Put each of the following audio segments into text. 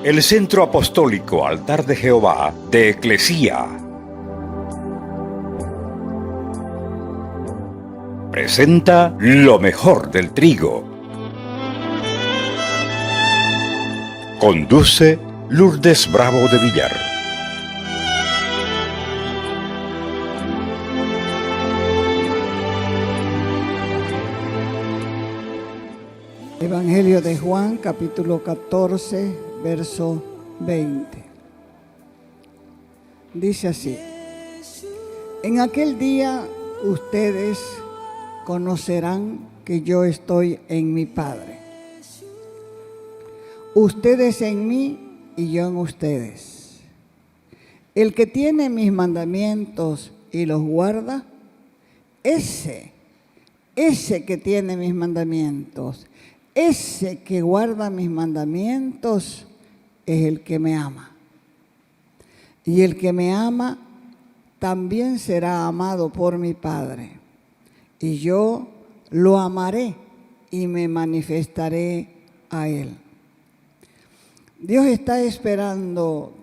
el Centro Apostólico Altar de Jehová de Eclesía presenta lo mejor del trigo. Conduce Lourdes Bravo de Villar. Evangelio de Juan, capítulo 14, verso 20. Dice así: en aquel día ustedes conocerán que yo estoy en mi Padre, ustedes en mí y yo en ustedes. El que tiene mis mandamientos y los guarda, ese que tiene mis mandamientos, ese que guarda mis mandamientos es el que me ama. Y el que me ama también será amado por mi Padre. Y yo lo amaré y me manifestaré a él. Dios está esperando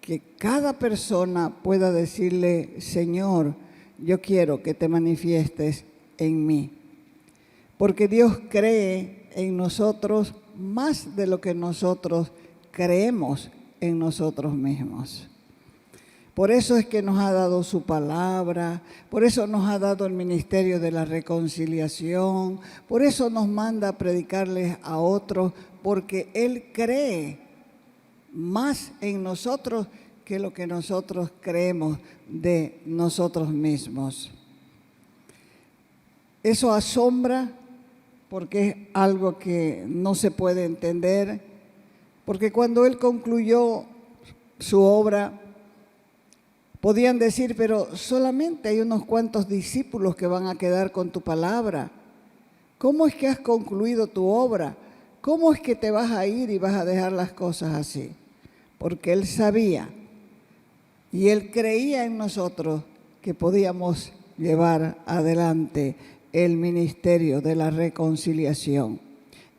que cada persona pueda decirle: Señor, yo quiero que te manifiestes en mí. Porque Dios cree en nosotros más de lo que nosotros creemos en nosotros mismos. Por eso es que nos ha dado su palabra, por eso nos ha dado el ministerio de la reconciliación, por eso nos manda a predicarles a otros, porque Él cree más en nosotros que lo que nosotros creemos de nosotros mismos. Eso asombra, porque es algo que no se puede entender, porque cuando Él concluyó su obra, podían decir: pero solamente hay unos cuantos discípulos que van a quedar con tu palabra. ¿Cómo es que has concluido tu obra? ¿Cómo es que te vas a ir y vas a dejar las cosas así? Porque Él sabía y Él creía en nosotros que podíamos llevar adelante el ministerio de la reconciliación.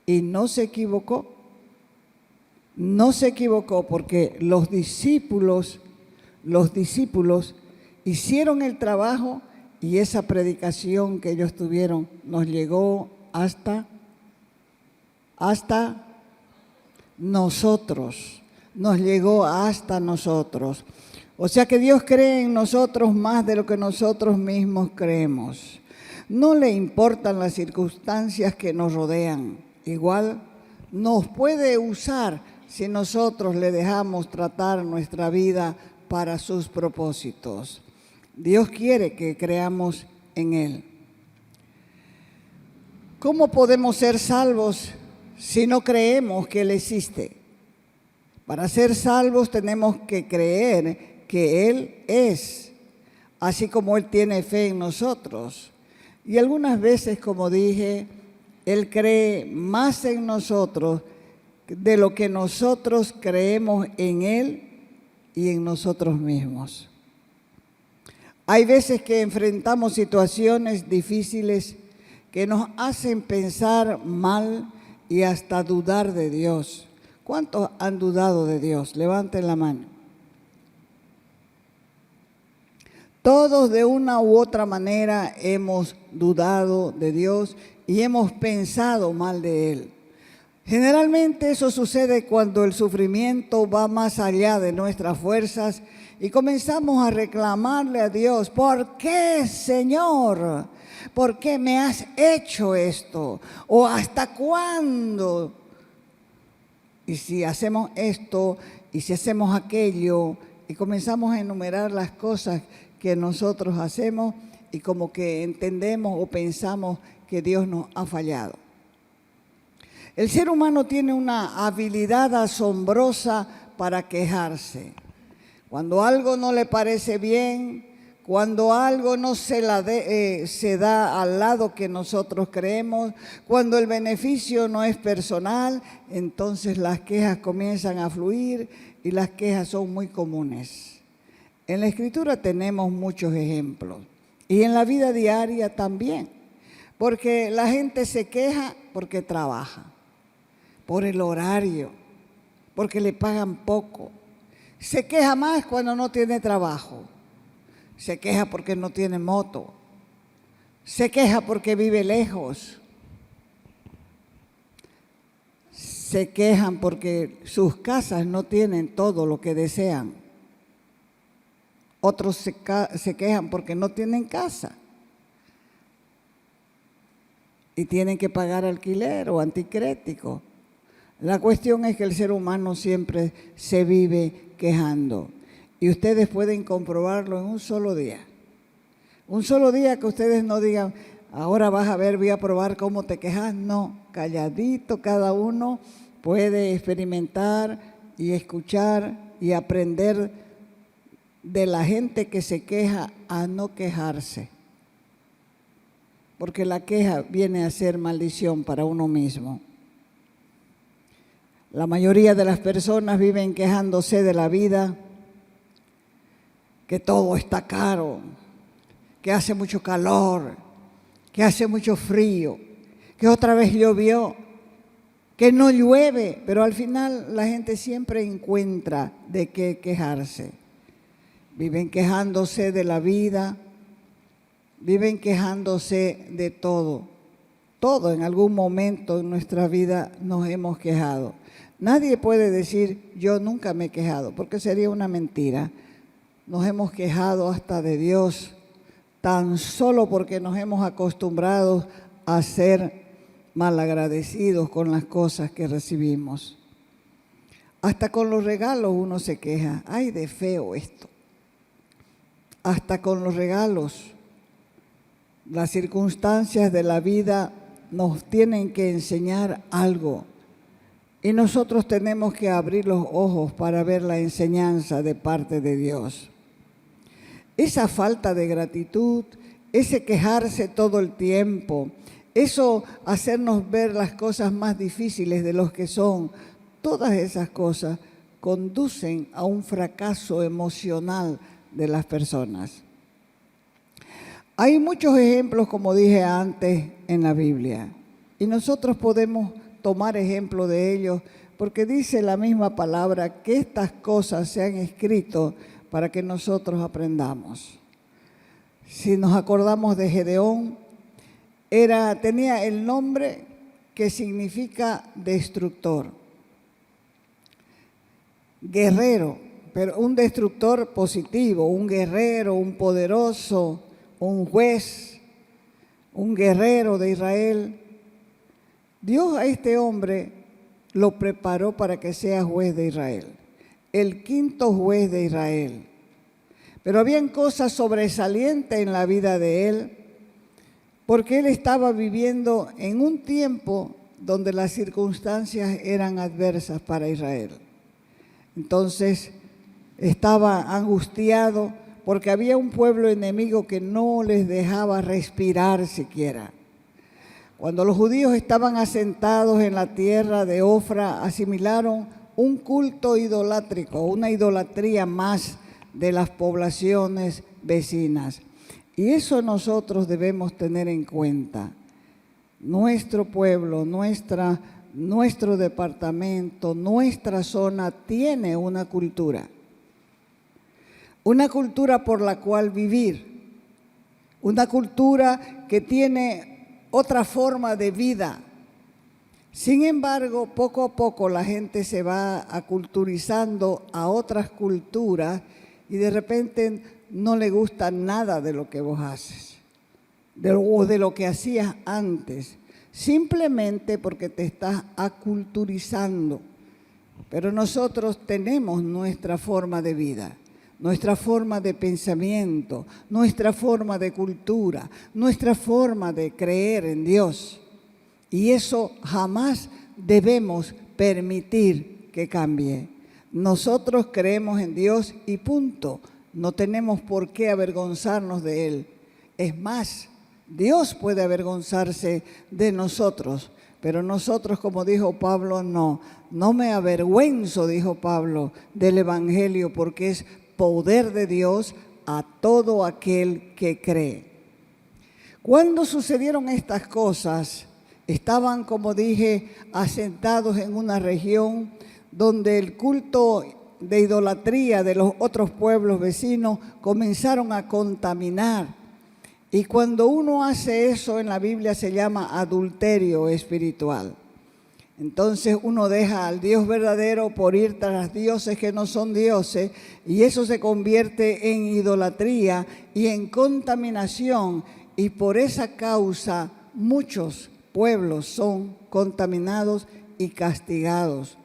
Y no se equivocó. No se equivocó, porque los discípulos hicieron el trabajo, y esa predicación que ellos tuvieron nos llegó hasta nosotros. Nos llegó hasta nosotros. O sea que Dios cree en nosotros más de lo que nosotros mismos creemos. No le importan las circunstancias que nos rodean. Igual nos puede usar si nosotros le dejamos tratar nuestra vida para sus propósitos. Dios quiere que creamos en Él. ¿Cómo podemos ser salvos si no creemos que Él existe? Para ser salvos tenemos que creer que Él es, así como Él tiene fe en nosotros. Y algunas veces, como dije, Él cree más en nosotros de lo que nosotros creemos en Él y en nosotros mismos. Hay veces que enfrentamos situaciones difíciles que nos hacen pensar mal y hasta dudar de Dios. ¿Cuántos han dudado de Dios? Levanten la mano. Todos de una u otra manera hemos dudado de Dios y hemos pensado mal de Él. Generalmente eso sucede cuando el sufrimiento va más allá de nuestras fuerzas y comenzamos a reclamarle a Dios: ¿por qué, Señor? ¿Por qué me has hecho esto? ¿O hasta cuándo? Y si hacemos esto, y si hacemos aquello, y comenzamos a enumerar las cosas que nosotros hacemos, y como que entendemos o pensamos que Dios nos ha fallado. El ser humano tiene una habilidad asombrosa para quejarse. Cuando algo no le parece bien, cuando algo no se da al lado que nosotros creemos, cuando el beneficio no es personal, entonces las quejas comienzan a fluir y las quejas son muy comunes. En la Escritura tenemos muchos ejemplos y en la vida diaria también, porque la gente se queja porque trabaja, por el horario, porque le pagan poco. Se queja más cuando no tiene trabajo. Se queja porque no tiene moto. Se queja porque vive lejos. Se quejan porque sus casas no tienen todo lo que desean. Otros se quejan porque no tienen casa y tienen que pagar alquiler o anticrético. La cuestión es que el ser humano siempre se vive quejando. Y ustedes pueden comprobarlo en un solo día. Un solo día que ustedes no digan, ahora vas a ver, voy a probar cómo te quejas. No, calladito cada uno puede experimentar y escuchar y aprender de la gente que se queja a no quejarse. Porque la queja viene a ser maldición para uno mismo. La mayoría de las personas viven quejándose de la vida, que todo está caro, que hace mucho calor, que hace mucho frío, que otra vez llovió, que no llueve, pero al final la gente siempre encuentra de qué quejarse. Viven quejándose de la vida, viven quejándose de todo. Todo en algún momento en nuestra vida nos hemos quejado. Nadie puede decir, yo nunca me he quejado, porque sería una mentira. Nos hemos quejado hasta de Dios, tan solo porque nos hemos acostumbrado a ser malagradecidos con las cosas que recibimos. Hasta con los regalos uno se queja, ay, de feo esto. Hasta con los regalos, las circunstancias de la vida nos tienen que enseñar algo. Y nosotros tenemos que abrir los ojos para ver la enseñanza de parte de Dios. Esa falta de gratitud, ese quejarse todo el tiempo, eso hacernos ver las cosas más difíciles de lo que son, todas esas cosas conducen a un fracaso emocional de las personas. Hay muchos ejemplos, como dije antes, en la Biblia. Y nosotros podemos tomar ejemplo de ellos, porque dice la misma palabra que estas cosas se han escrito para que nosotros aprendamos. Si nos acordamos de Gedeón, tenía el nombre que significa destructor, guerrero, pero un destructor positivo, un guerrero, un poderoso, un juez, un guerrero de Israel. Dios a este hombre lo preparó para que sea juez de Israel, el quinto juez de Israel. Pero habían cosas sobresalientes en la vida de él, porque él estaba viviendo en un tiempo donde las circunstancias eran adversas para Israel. Entonces estaba angustiado porque había un pueblo enemigo que no les dejaba respirar siquiera. Cuando los judíos estaban asentados en la tierra de Ofra, asimilaron un culto idolátrico, una idolatría más de las poblaciones vecinas. Y eso nosotros debemos tener en cuenta. Nuestro pueblo, nuestro departamento, nuestra zona tiene una cultura por la cual vivir, una cultura que tiene otra forma de vida. Sin embargo, poco a poco la gente se va aculturizando a otras culturas y de repente no le gusta nada de lo que vos haces, o de lo que hacías antes, simplemente porque te estás aculturizando. Pero nosotros tenemos nuestra forma de vida, nuestra forma de pensamiento, nuestra forma de cultura, nuestra forma de creer en Dios. Y eso jamás debemos permitir que cambie. Nosotros creemos en Dios y punto. No tenemos por qué avergonzarnos de Él. Es más, Dios puede avergonzarse de nosotros, pero nosotros, como dijo Pablo, no me avergüenzo, dijo Pablo, del Evangelio, porque es poder de Dios a todo aquel que cree. Cuando sucedieron estas cosas, estaban, como dije, asentados en una región donde el culto de idolatría de los otros pueblos vecinos comenzaron a contaminar. Y cuando uno hace eso en la Biblia se llama adulterio espiritual. Entonces uno deja al Dios verdadero por ir tras dioses que no son dioses, y eso se convierte en idolatría y en contaminación, y por esa causa muchos pueblos son contaminados y castigados.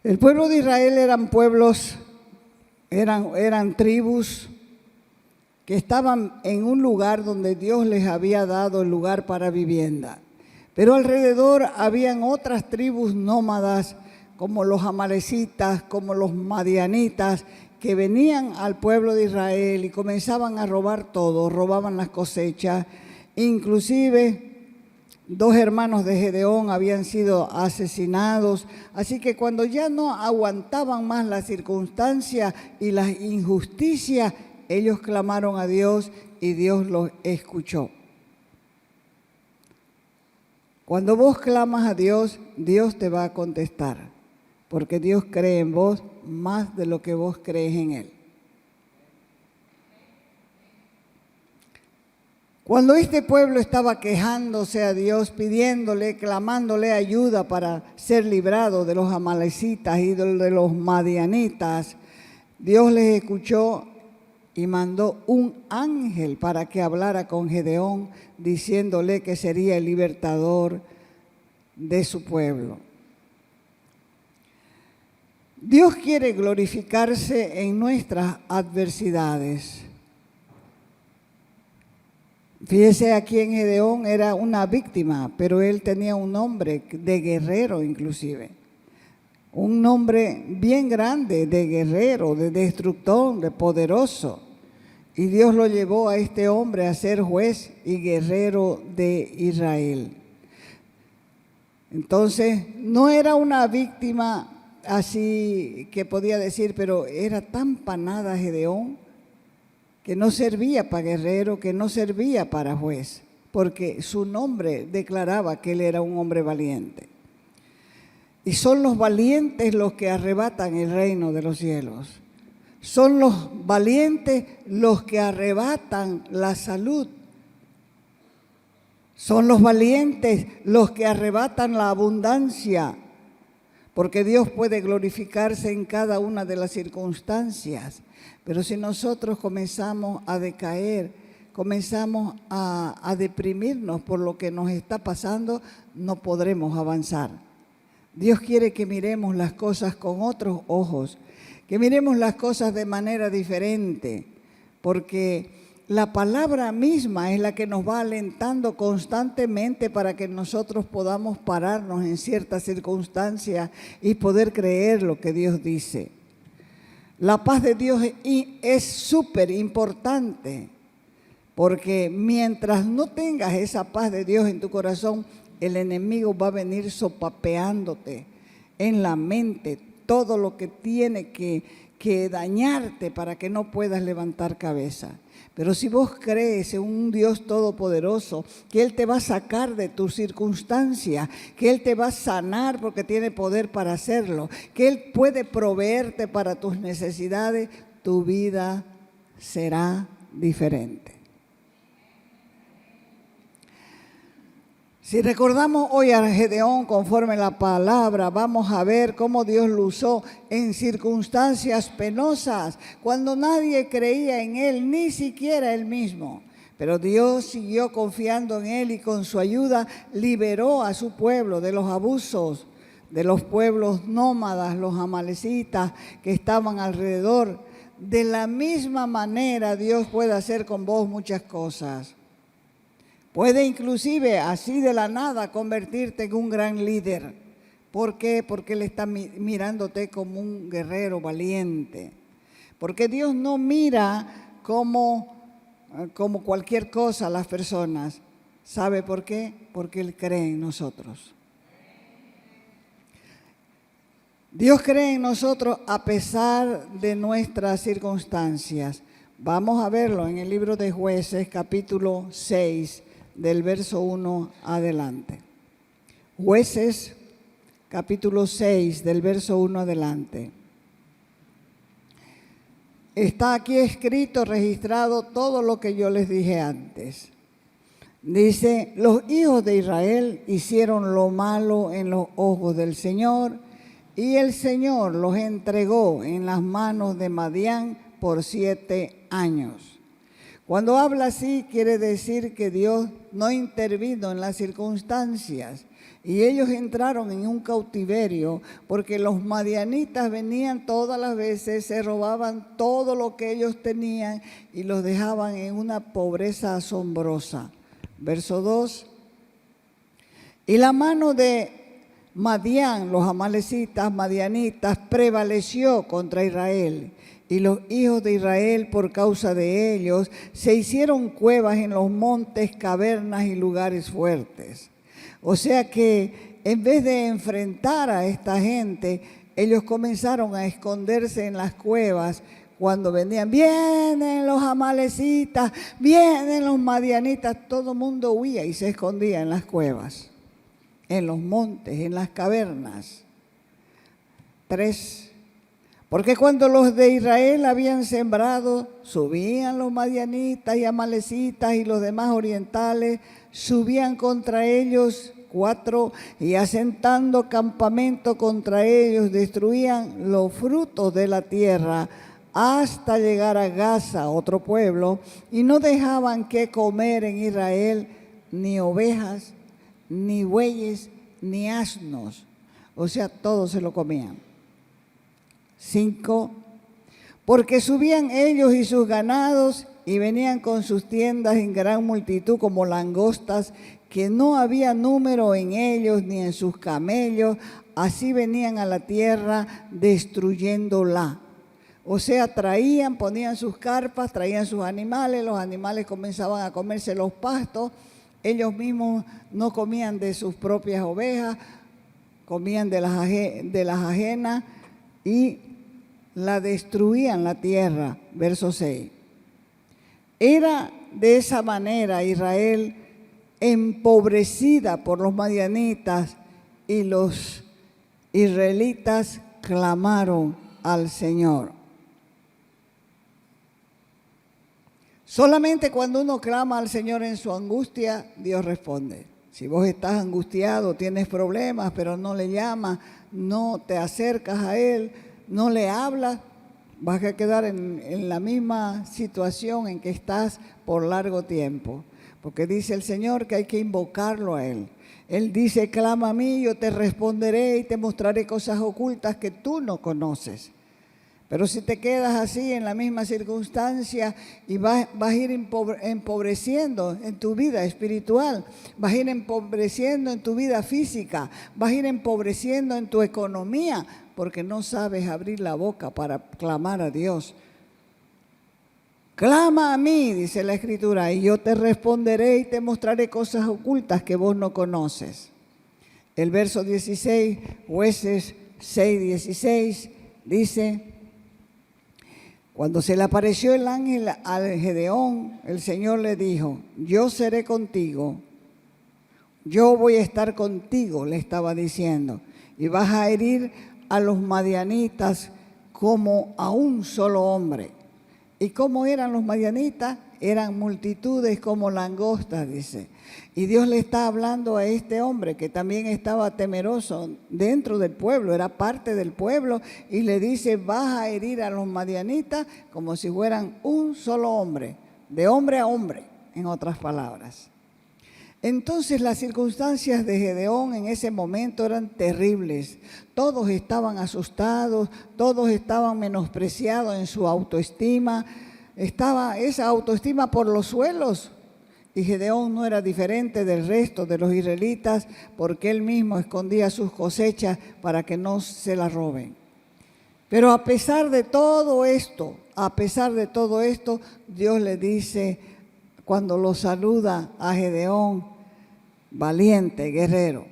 El pueblo de Israel eran pueblos, eran tribus que estaban en un lugar donde Dios les había dado el lugar para vivienda. Pero alrededor habían otras tribus nómadas, como los amalecitas, como los madianitas, que venían al pueblo de Israel y comenzaban a robar todo, robaban las cosechas. Inclusive 2 hermanos de Gedeón habían sido asesinados. Así que cuando ya no aguantaban más las circunstancias y las injusticias, ellos clamaron a Dios y Dios los escuchó. Cuando vos clamas a Dios, Dios te va a contestar, porque Dios cree en vos más de lo que vos crees en Él. Cuando este pueblo estaba quejándose a Dios, pidiéndole, clamándole ayuda para ser librado de los amalecitas y de los madianitas, Dios les escuchó y mandó un ángel para que hablara con Gedeón, diciéndole que sería el libertador de su pueblo. Dios quiere glorificarse en nuestras adversidades. Fíjese, aquí en Gedeón era una víctima, pero él tenía un nombre de guerrero inclusive. Un nombre bien grande de guerrero, de destructor, de poderoso. Y Dios lo llevó a este hombre a ser juez y guerrero de Israel. Entonces, no era una víctima así que podía decir, pero era tan panada Gedeón que no servía para guerrero, que no servía para juez, porque su nombre declaraba que él era un hombre valiente. Y son los valientes los que arrebatan el reino de los cielos. Son los valientes los que arrebatan la salud. Son los valientes los que arrebatan la abundancia, porque Dios puede glorificarse en cada una de las circunstancias. Pero si nosotros comenzamos a decaer, comenzamos a deprimirnos por lo que nos está pasando, no podremos avanzar. Dios quiere que miremos las cosas con otros ojos, que miremos las cosas de manera diferente, porque la palabra misma es la que nos va alentando constantemente para que nosotros podamos pararnos en ciertas circunstancias y poder creer lo que Dios dice. La paz de Dios es súper importante, porque mientras no tengas esa paz de Dios en tu corazón, el enemigo va a venir sopapeándote en la mente todo lo que tiene que dañarte para que no puedas levantar cabeza. Pero si vos crees en un Dios todopoderoso, que Él te va a sacar de tus circunstancias, que Él te va a sanar porque tiene poder para hacerlo, que Él puede proveerte para tus necesidades, tu vida será diferente. Si recordamos hoy a Gedeón conforme la palabra, vamos a ver cómo Dios lo usó en circunstancias penosas, cuando nadie creía en él, ni siquiera él mismo. Pero Dios siguió confiando en él y con su ayuda liberó a su pueblo de los abusos de los pueblos nómadas, los amalecitas que estaban alrededor. De la misma manera Dios puede hacer con vos muchas cosas. Puede inclusive así de la nada convertirte en un gran líder. ¿Por qué? Porque Él está mirándote como un guerrero valiente. Porque Dios no mira como cualquier cosa a las personas. ¿Sabe por qué? Porque Él cree en nosotros. Dios cree en nosotros a pesar de nuestras circunstancias. Vamos a verlo en el libro de Jueces, capítulo 6, del verso 1 adelante. Jueces, capítulo 6, del verso 1 adelante. Está aquí escrito, registrado todo lo que yo les dije antes. Dice, los hijos de Israel hicieron lo malo en los ojos del Señor, y el Señor los entregó en las manos de Madián por 7 años. Cuando habla así, quiere decir que Dios no intervino en las circunstancias, y ellos entraron en un cautiverio porque los madianitas venían todas las veces, se robaban todo lo que ellos tenían y los dejaban en una pobreza asombrosa. Verso 2. Y la mano de Madián, los amalecitas, madianitas, prevaleció contra Israel. Y los hijos de Israel, por causa de ellos, se hicieron cuevas en los montes, cavernas y lugares fuertes. O sea que en vez de enfrentar a esta gente, ellos comenzaron a esconderse en las cuevas cuando venían. Vienen los amalecitas, vienen los madianitas. Todo el mundo huía y se escondía en las cuevas, en los montes, en las cavernas. 3. Porque cuando los de Israel habían sembrado, subían los madianitas y amalecitas y los demás orientales, subían contra ellos. 4. Y asentando campamento contra ellos, destruían los frutos de la tierra hasta llegar a Gaza, otro pueblo, y no dejaban que comer en Israel ni ovejas, ni bueyes, ni asnos. O sea, todo se lo comían. 5. Porque subían ellos y sus ganados y venían con sus tiendas en gran multitud como langostas, que no había número en ellos ni en sus camellos, así venían a la tierra destruyéndola. O sea, traían, ponían sus carpas, traían sus animales, los animales comenzaban a comerse los pastos, ellos mismos no comían de sus propias ovejas, comían de las ajenas y la destruían la tierra. Verso 6. Era de esa manera Israel empobrecida por los madianitas, y los israelitas clamaron al Señor. Solamente cuando uno clama al Señor en su angustia, Dios responde. Si vos estás angustiado, tienes problemas, pero no le llamas, no te acercas a Él, no le hablas, vas a quedar en la misma situación en que estás por largo tiempo. Porque dice el Señor que hay que invocarlo a Él. Él dice, clama a mí, yo te responderé y te mostraré cosas ocultas que tú no conoces. Pero si te quedas así en la misma circunstancia y vas a ir empobreciendo en tu vida espiritual, vas a ir empobreciendo en tu vida física, vas a ir empobreciendo en tu economía, porque no sabes abrir la boca para clamar a Dios. Clama a mí, dice la Escritura, y yo te responderé y te mostraré cosas ocultas que vos no conoces. El verso 16, Jueces 6:16, dice: cuando se le apareció el ángel al Gedeón, el Señor le dijo: yo seré contigo, yo voy a estar contigo, le estaba diciendo, y vas a herir a los madianitas como a un solo hombre. ¿Y cómo eran los madianitas? Eran multitudes como langostas, dice. Y Dios le está hablando a este hombre que también estaba temeroso dentro del pueblo, era parte del pueblo, y le dice: vas a herir a los madianitas como si fueran un solo hombre, de hombre a hombre, en otras palabras. Entonces las circunstancias de Gedeón en ese momento eran terribles. Todos estaban asustados, todos estaban menospreciados en su autoestima. Estaba esa autoestima por los suelos. Y Gedeón no era diferente del resto de los israelitas, porque él mismo escondía sus cosechas para que no se las roben. Pero a pesar de todo esto, Dios le dice, cuando lo saluda a Gedeón: valiente, guerrero.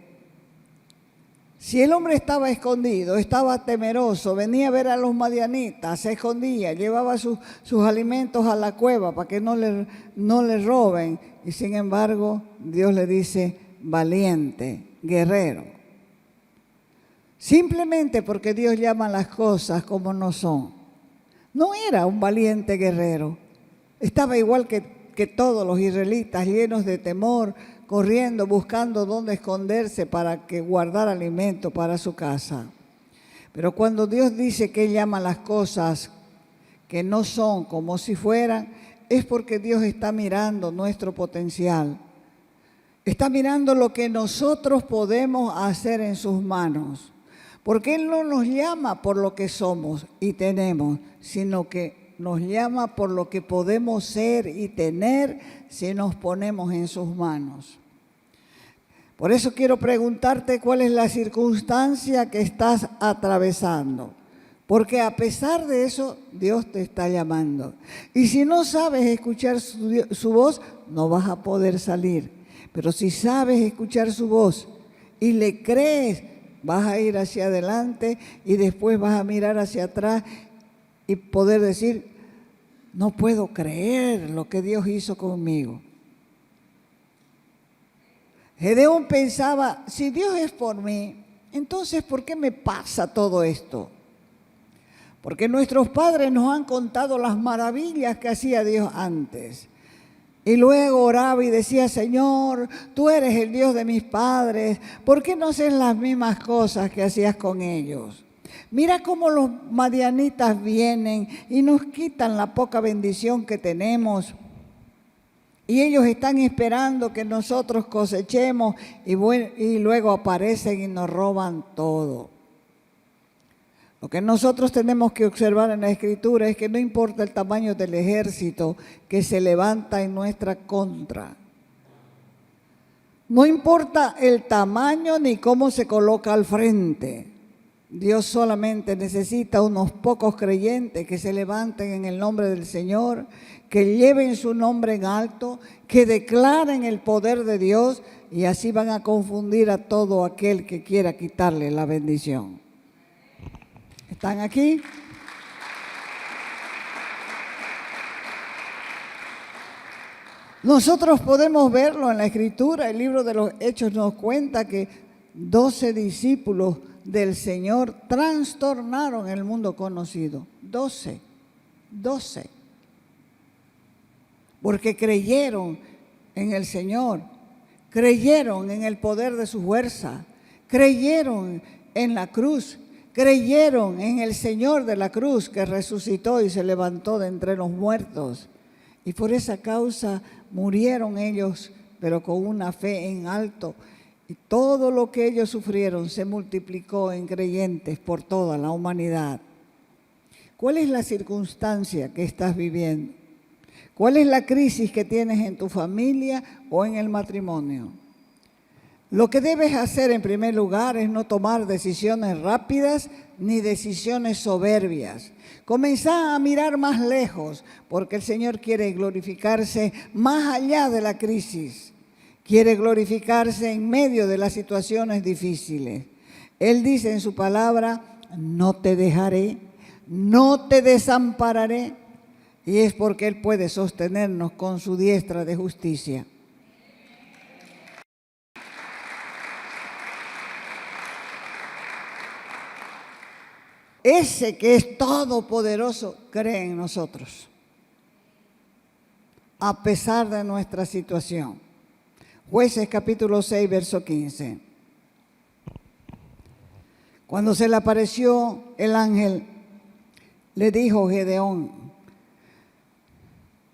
Si el hombre estaba escondido, estaba temeroso, venía a ver a los madianitas, se escondía, llevaba sus alimentos a la cueva para que no le roben, y sin embargo Dios le dice: valiente, guerrero. simplemente porque Dios llama las cosas como no son. No era un valiente guerrero, estaba igual que todos los israelitas, llenos de temor, corriendo, buscando dónde esconderse para que guardar alimento para su casa. Pero cuando Dios dice que Él llama las cosas que no son como si fueran, es porque Dios está mirando nuestro potencial. Está mirando lo que nosotros podemos hacer en sus manos. Porque Él no nos llama por lo que somos y tenemos, sino que nos llama por lo que podemos ser y tener si nos ponemos en sus manos. Por eso quiero preguntarte cuál es la circunstancia que estás atravesando. Porque a pesar de eso, Dios te está llamando. Y si no sabes escuchar su voz, no vas a poder salir. Pero si sabes escuchar su voz y le crees, vas a ir hacia adelante y después vas a mirar hacia atrás y poder decir, no puedo creer lo que Dios hizo conmigo. Gedeón pensaba, si Dios es por mí, entonces ¿por qué me pasa todo esto? Porque nuestros padres nos han contado las maravillas que hacía Dios antes. Y luego oraba y decía, Señor, tú eres el Dios de mis padres, ¿por qué no haces las mismas cosas que hacías con ellos? Mira cómo los madianitas vienen y nos quitan la poca bendición que tenemos. Y ellos están esperando que nosotros cosechemos y luego aparecen y nos roban todo. Lo que nosotros tenemos que observar en la Escritura es que no importa el tamaño del ejército que se levanta en nuestra contra. No importa el tamaño ni cómo se coloca al frente. Dios solamente necesita unos pocos creyentes que se levanten en el nombre del Señor, que lleven su nombre en alto, que declaren el poder de Dios y así van a confundir a todo aquel que quiera quitarle la bendición. ¿Están aquí? Nosotros podemos verlo en la Escritura, el libro de los Hechos nos cuenta que 12 discípulos del Señor trastornaron el mundo conocido. 12. Porque creyeron en el Señor, creyeron en el poder de su fuerza, creyeron en la cruz, creyeron en el Señor de la cruz que resucitó y se levantó de entre los muertos. Y por esa causa murieron ellos, pero con una fe en alto. Y todo lo que ellos sufrieron se multiplicó en creyentes por toda la humanidad. ¿Cuál es la circunstancia que estás viviendo? ¿Cuál es la crisis que tienes en tu familia o en el matrimonio? Lo que debes hacer en primer lugar es no tomar decisiones rápidas ni decisiones soberbias. Comenzá a mirar más lejos porque el Señor quiere glorificarse más allá de la crisis. Quiere glorificarse en medio de las situaciones difíciles. Él dice en su palabra, no te dejaré, no te desampararé. Y es porque Él puede sostenernos con su diestra de justicia. Ese que es todopoderoso cree en nosotros, a pesar de nuestra situación. Jueces capítulo 6, verso 15. Cuando se le apareció el ángel, le dijo Gedeón,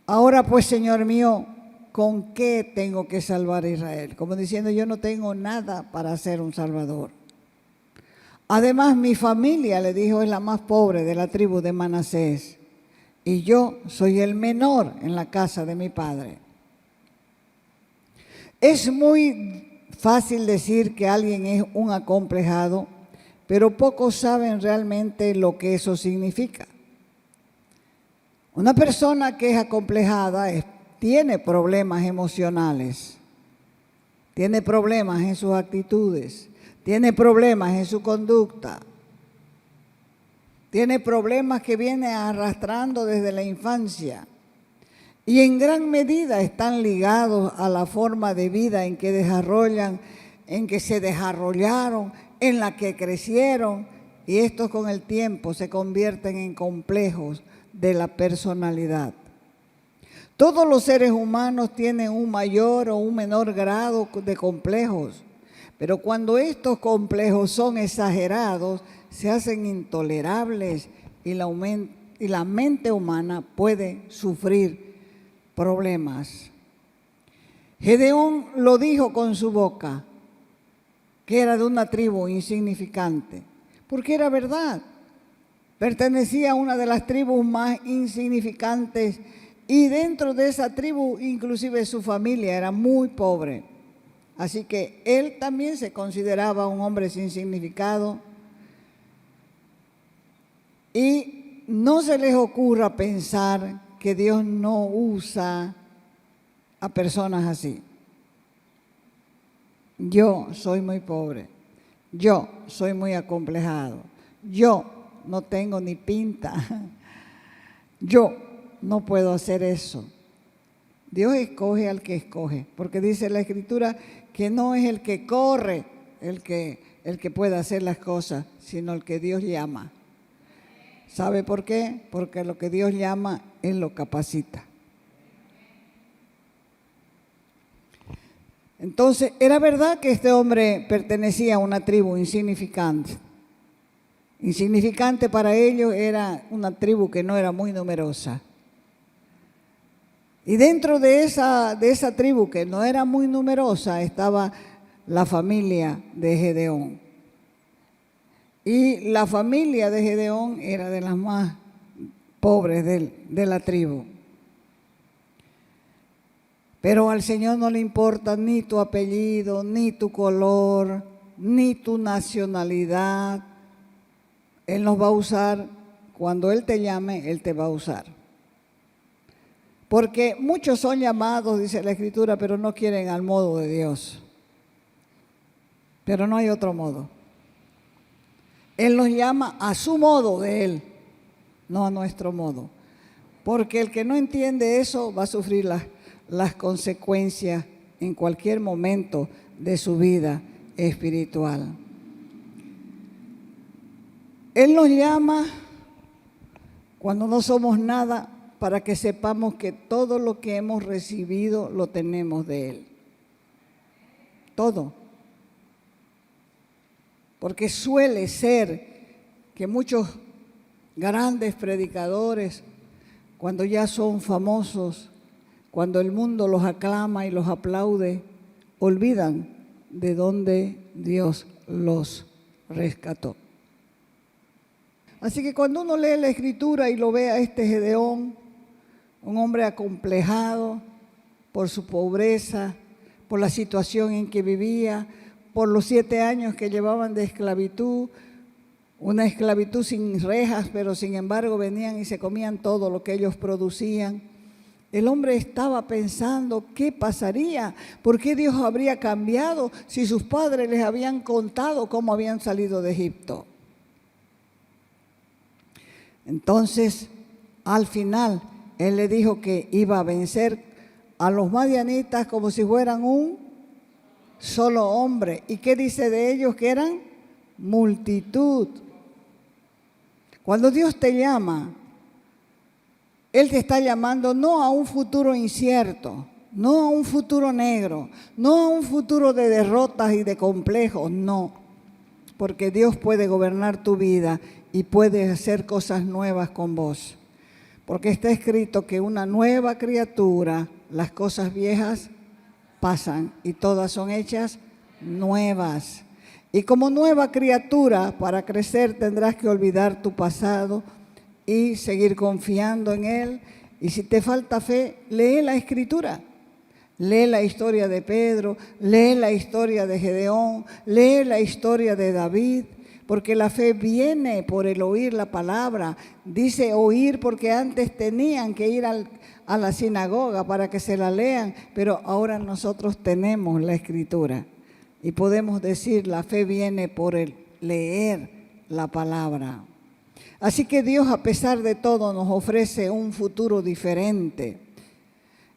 ahora pues, Señor mío, ¿con qué tengo que salvar a Israel? Como diciendo, yo no tengo nada para ser un salvador. Además, mi familia, le dijo, es la más pobre de la tribu de Manasés, y yo soy el menor en la casa de mi padre. Es muy fácil decir que alguien es un acomplejado, pero pocos saben realmente lo que eso significa. Una persona que es acomplejada tiene problemas emocionales, tiene problemas en sus actitudes, tiene problemas en su conducta, tiene problemas que viene arrastrando desde la infancia y en gran medida están ligados a la forma de vida en que se desarrollaron en la que crecieron, y estos con el tiempo se convierten en complejos de la personalidad. Todos los seres humanos tienen un mayor o un menor grado de complejos, pero cuando estos complejos son exagerados, se hacen intolerables y la mente humana puede sufrir problemas. Gedeón lo dijo con su boca, que era de una tribu insignificante, porque era verdad. Pertenecía a una de las tribus más insignificantes y dentro de esa tribu inclusive su familia era muy pobre. Así que él también se consideraba un hombre sin significado. Y no se les ocurra pensar que Dios no usa a personas así. Yo soy muy pobre, yo soy muy acomplejado, yo no tengo ni pinta, yo no puedo hacer eso. Dios escoge al que escoge, porque dice la Escritura que no es el que corre el que pueda hacer las cosas, sino el que Dios llama. ¿Sabe por qué? Porque lo que Dios llama, Él lo capacita. Entonces, era verdad que este hombre pertenecía a una tribu insignificante. Insignificante para ellos era una tribu que no era muy numerosa. Y dentro de esa tribu que no era muy numerosa estaba la familia de Gedeón. Y la familia de Gedeón era de las más pobres de la tribu. Pero al Señor no le importa ni tu apellido, ni tu color, ni tu nacionalidad. Él nos va a usar, cuando Él te llame, Él te va a usar. Porque muchos son llamados, dice la Escritura, pero no quieren al modo de Dios. Pero no hay otro modo. Él nos llama a su modo de Él, no a nuestro modo. Porque el que no entiende eso va a sufrir las consecuencias en cualquier momento de su vida espiritual. Él nos llama cuando no somos nada para que sepamos que todo lo que hemos recibido lo tenemos de Él. Todo. Porque suele ser que muchos grandes predicadores, cuando ya son famosos, cuando el mundo los aclama y los aplaude, olvidan de dónde Dios los rescató. Así que cuando uno lee la Escritura y lo ve a este Gedeón, un hombre acomplejado por su pobreza, por la situación en que vivía, por los 7 años que llevaban de esclavitud, una esclavitud sin rejas, pero sin embargo venían y se comían todo lo que ellos producían. El hombre estaba pensando qué pasaría, por qué Dios habría cambiado si sus padres les habían contado cómo habían salido de Egipto. Entonces, al final, Él le dijo que iba a vencer a los madianitas como si fueran un solo hombre. ¿Y qué dice de ellos? Que eran multitud. Cuando Dios te llama, Él te está llamando no a un futuro incierto, no a un futuro negro, no a un futuro de derrotas y de complejos, no. Porque Dios puede gobernar tu vida y puede hacer cosas nuevas con vos. Porque está escrito que una nueva criatura, las cosas viejas pasan y todas son hechas nuevas. Y como nueva criatura, para crecer tendrás que olvidar tu pasado y seguir confiando en Él. Y si te falta fe, lee la Escritura. Lee la historia de Pedro, lee la historia de Gedeón, lee la historia de David, porque la fe viene por el oír la palabra. Dice oír porque antes tenían que ir a la sinagoga para que se la lean, pero ahora nosotros tenemos la Escritura y podemos decir la fe viene por el leer la palabra. Así que Dios, a pesar de todo, nos ofrece un futuro diferente.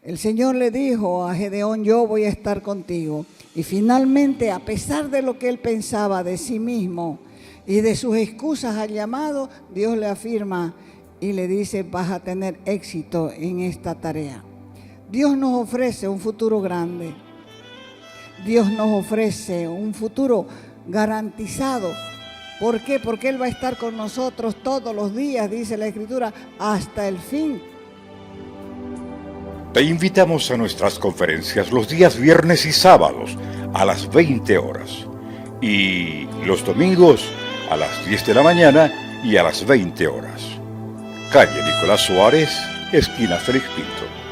El Señor le dijo a Gedeón, yo voy a estar contigo. Y finalmente, a pesar de lo que él pensaba de sí mismo y de sus excusas al llamado, Dios le afirma y le dice, vas a tener éxito en esta tarea. Dios nos ofrece un futuro grande. Dios nos ofrece un futuro garantizado. ¿Por qué? Porque Él va a estar con nosotros todos los días, dice la Escritura, hasta el fin. Te invitamos a nuestras conferencias los días viernes y sábados a las 20 horas y los domingos a las 10 de la mañana y a las 20 horas. Calle Nicolás Suárez, esquina Félix Pinto.